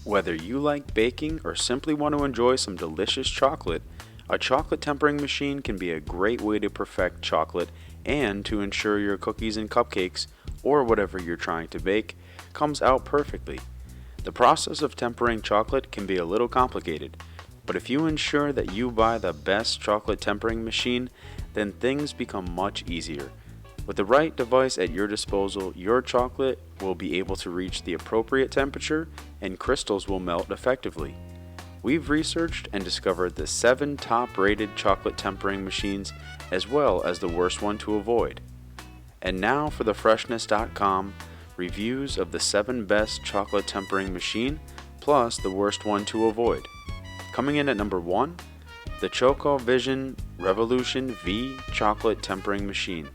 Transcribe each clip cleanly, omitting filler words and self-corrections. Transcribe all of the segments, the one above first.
Whether you like baking or simply want to enjoy some delicious chocolate, a chocolate tempering machine can be a great way to perfect chocolate and to ensure your cookies and cupcakes, or whatever you're trying to bake, comes out perfectly. The process of tempering chocolate can be a little complicated, but if you ensure that you buy the best chocolate tempering machine, then things become much easier. With the right device at your disposal, your chocolate will be able to reach the appropriate temperature and crystals will melt effectively. We've researched and discovered the 7 top-rated chocolate tempering machines as well as the worst one to avoid. And now for the Freshness.com reviews of the 7 best chocolate tempering machine plus the worst one to avoid. Coming in at number 1, the ChocoVision Revolution V Chocolate Tempering Machine.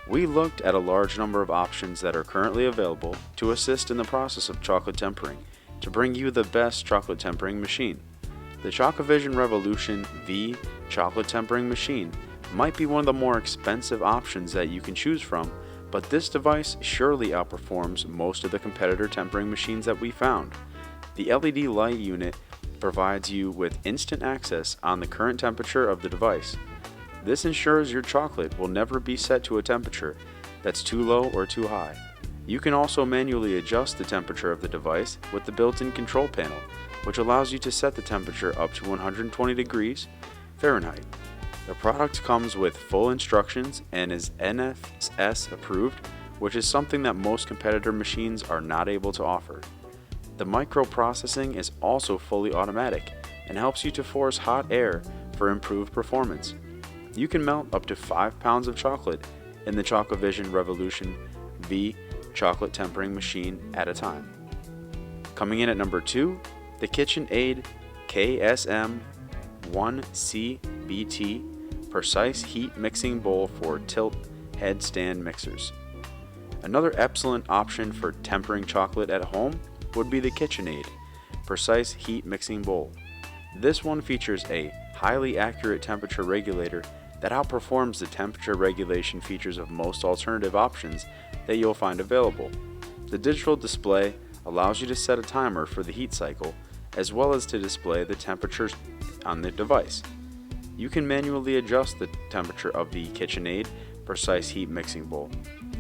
We looked at a large number of options that are currently available to assist in the process of chocolate tempering to bring you the best chocolate tempering machine. The ChocoVision Revolution V Chocolate Tempering Machine might be one of the more expensive options that you can choose from, but this device surely outperforms most of the competitor tempering machines that we found. The LED light unit provides you with instant access on the current temperature of the device. This ensures your chocolate will never be set to a temperature that's too low or too high. You can also manually adjust the temperature of the device with the built-in control panel, which allows you to set the temperature up to 120 degrees Fahrenheit. The product comes with full instructions and is NFS approved, which is something that most competitor machines are not able to offer. The microprocessing is also fully automatic and helps you to force hot air for improved performance. You can melt up to 5 pounds of chocolate in the ChocoVision Revolution V chocolate tempering machine at a time. Coming in at number 2, the KitchenAid KSM 1CBT Precise Heat Mixing Bowl for Tilt Headstand Mixers. Another excellent option for tempering chocolate at home would be the KitchenAid Precise Heat Mixing Bowl. This one features a highly accurate temperature regulator that outperforms the temperature regulation features of most alternative options that you'll find available. The digital display allows you to set a timer for the heat cycle, as well as to display the temperatures on the device. You can manually adjust the temperature of the KitchenAid Precise Heat Mixing Bowl.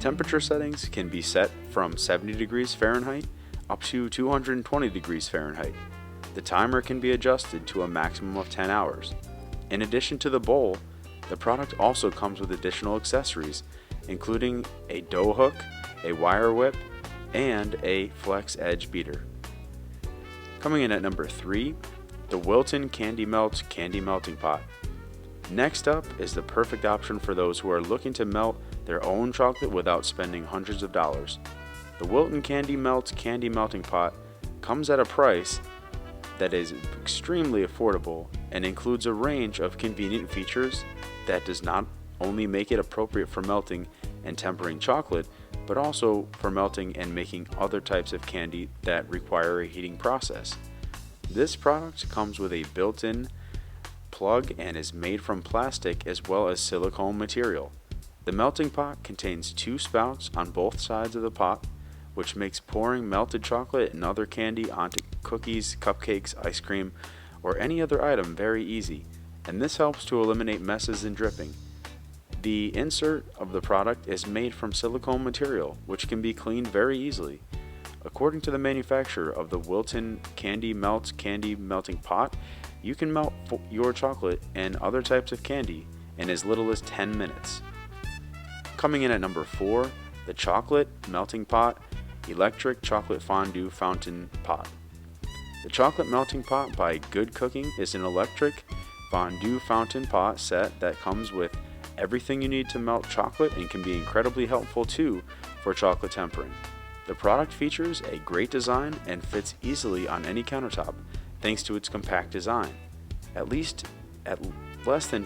Temperature settings can be set from 70 degrees Fahrenheit up to 220 degrees Fahrenheit. The timer can be adjusted to a maximum of 10 hours. In addition to the bowl, the product also comes with additional accessories, including a dough hook, a wire whip, and a flex edge beater. Coming in at number 3, the Wilton Candy Melt Candy Melting Pot. Next up is the perfect option for those who are looking to melt their own chocolate without spending hundreds of dollars. The Wilton Candy Melt Candy Melting Pot comes at a price that is extremely affordable and includes a range of convenient features that does not only make it appropriate for melting and tempering chocolate, but also for melting and making other types of candy that require a heating process. This product comes with a built-in plug and is made from plastic as well as silicone material. The melting pot contains 2 spouts on both sides of the pot, which makes pouring melted chocolate and other candy onto cookies, cupcakes, ice cream, or any other item very easy, and this helps to eliminate messes and dripping. The insert of the product is made from silicone material, which can be cleaned very easily. According to the manufacturer of the Wilton Candy Melting Pot, you can melt your chocolate and other types of candy in as little as 10 minutes. Coming in at number 4, the Chocolate Melting Pot Electric Chocolate Fondue Fountain Pot. The Chocolate Melting Pot by Good Cooking is an electric fondue fountain pot set that comes with everything you need to melt chocolate and can be incredibly helpful too for chocolate tempering. The product features a great design and fits easily on any countertop thanks to its compact design. At less than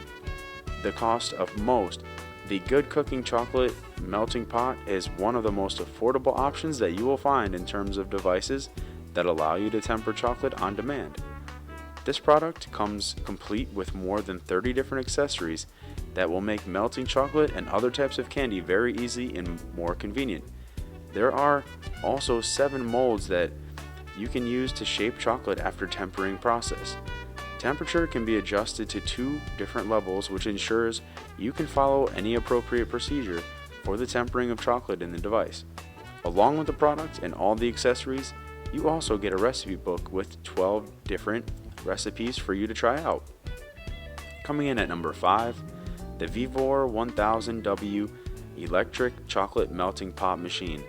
the cost of most, the Good Cooking Chocolate Melting Pot is one of the most affordable options that you will find in terms of devices that allow you to temper chocolate on demand. This product comes complete with more than 30 different accessories that will make melting chocolate and other types of candy very easy and more convenient. There are also 7 molds that you can use to shape chocolate after tempering process. Temperature can be adjusted to 2 different levels, which ensures you can follow any appropriate procedure for the tempering of chocolate in the device. Along with the product and all the accessories, you also get a recipe book with 12 different recipes for you to try out. Coming in at number 5, the Vevor 1000W Electric Chocolate Melting Pot Machine.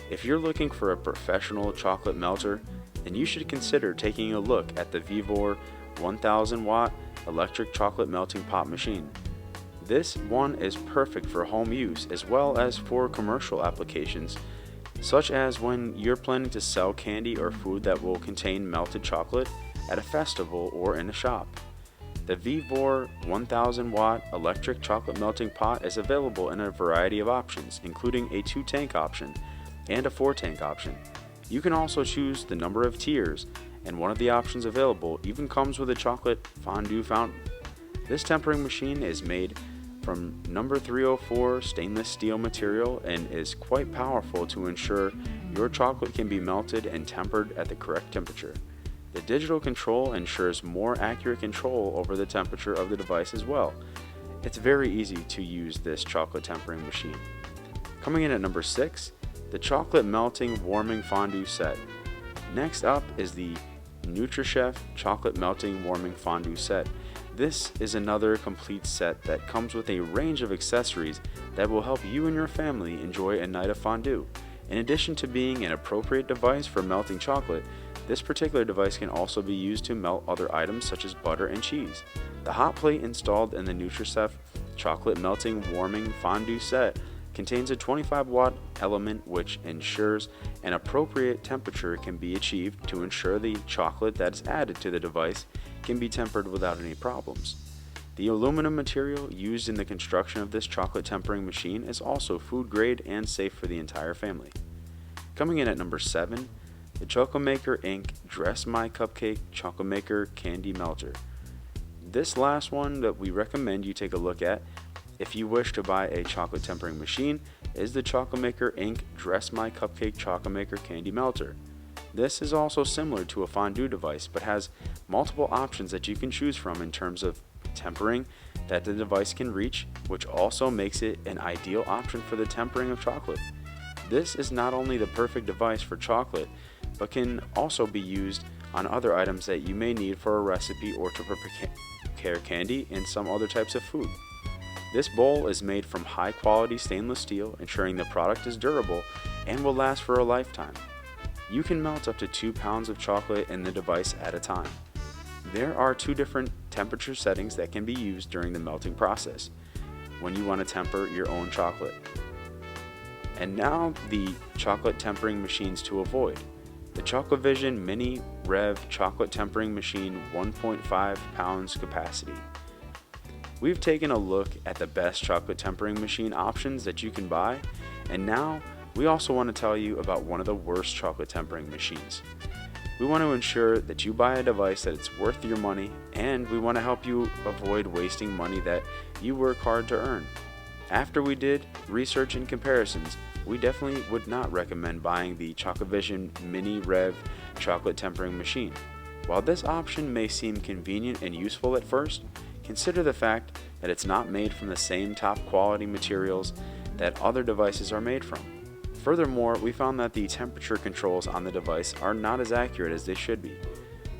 If you're looking for a professional chocolate melter, then you should consider taking a look at the Vevor 1000 watt electric chocolate melting pot machine. This one is perfect for home use as well as for commercial applications, such as when you're planning to sell candy or food that will contain melted chocolate at a festival or in a shop. The Vevor 1000 watt electric chocolate melting pot is available in a variety of options, including a 2-tank option and a 4-tank option. You can also choose the number of tiers, and one of the options available even comes with a chocolate fondue fountain. This tempering machine is made from number 304 stainless steel material and is quite powerful to ensure your chocolate can be melted and tempered at the correct temperature. The digital control ensures more accurate control over the temperature of the device as well. It's very easy to use this chocolate tempering machine. Coming in at number 6, the chocolate melting warming fondue set. Next up is the NutriChef chocolate melting warming fondue set. This is another complete set that comes with a range of accessories that will help you and your family enjoy a night of fondue. In addition to being an appropriate device for melting chocolate, this particular device can also be used to melt other items such as butter and cheese. The hot plate installed in the NutriChef chocolate melting warming fondue set contains a 25 watt element which ensures an appropriate temperature can be achieved to ensure the chocolate that is added to the device can be tempered without any problems. The aluminum material used in the construction of this chocolate tempering machine is also food grade and safe for the entire family. Coming in at number 7, the ChocoMaker Inc. Dress My Cupcake ChocoMaker Candy Melter. This last one that we recommend you take a look at if you wish to buy a chocolate tempering machine is the ChocoMaker Inc. Dress My Cupcake ChocoMaker Candy Melter. This is also similar to a fondue device but has multiple options that you can choose from in terms of tempering that the device can reach, which also makes it an ideal option for the tempering of chocolate. This is not only the perfect device for chocolate, but can also be used on other items that you may need for a recipe or to prepare candy and some other types of food. This bowl is made from high quality stainless steel, ensuring the product is durable and will last for a lifetime. You can melt up to 2 pounds of chocolate in the device at a time. There are 2 different temperature settings that can be used during the melting process when you want to temper your own chocolate. And now the chocolate tempering machines to avoid. The ChocoVision Mini Rev Chocolate Tempering Machine 1.5 pounds capacity. We've taken a look at the best chocolate tempering machine options that you can buy, and now we also want to tell you about one of the worst chocolate tempering machines. We want to ensure that you buy a device that it's worth your money, and we want to help you avoid wasting money that you work hard to earn. After we did research and comparisons, we definitely would not recommend buying the ChocoVision Mini Rev Chocolate Tempering Machine. While this option may seem convenient and useful at first, consider the fact that it's not made from the same top quality materials that other devices are made from. Furthermore, we found that the temperature controls on the device are not as accurate as they should be.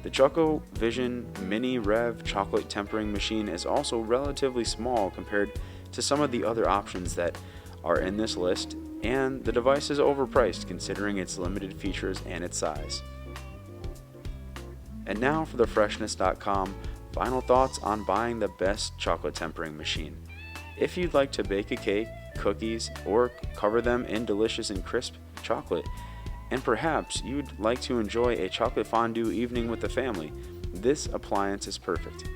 The ChocoVision Mini Rev Chocolate Tempering Machine is also relatively small compared to some of the other options that are in this list, and the device is overpriced considering its limited features and its size. And now for the Freshness.com final thoughts on buying the best chocolate tempering machine. If you'd like to bake a cake, cookies, or cover them in delicious and crisp chocolate, and perhaps you'd like to enjoy a chocolate fondue evening with the family, this appliance is perfect.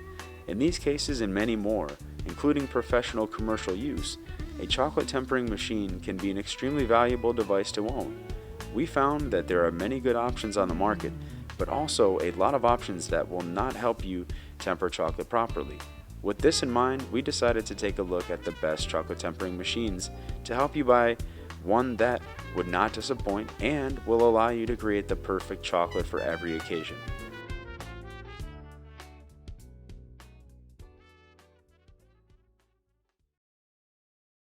In these cases and many more, including professional commercial use, a chocolate tempering machine can be an extremely valuable device to own. We found that there are many good options on the market, but also a lot of options that will not help you temper chocolate properly. With this in mind, we decided to take a look at the best chocolate tempering machines to help you buy one that would not disappoint and will allow you to create the perfect chocolate for every occasion.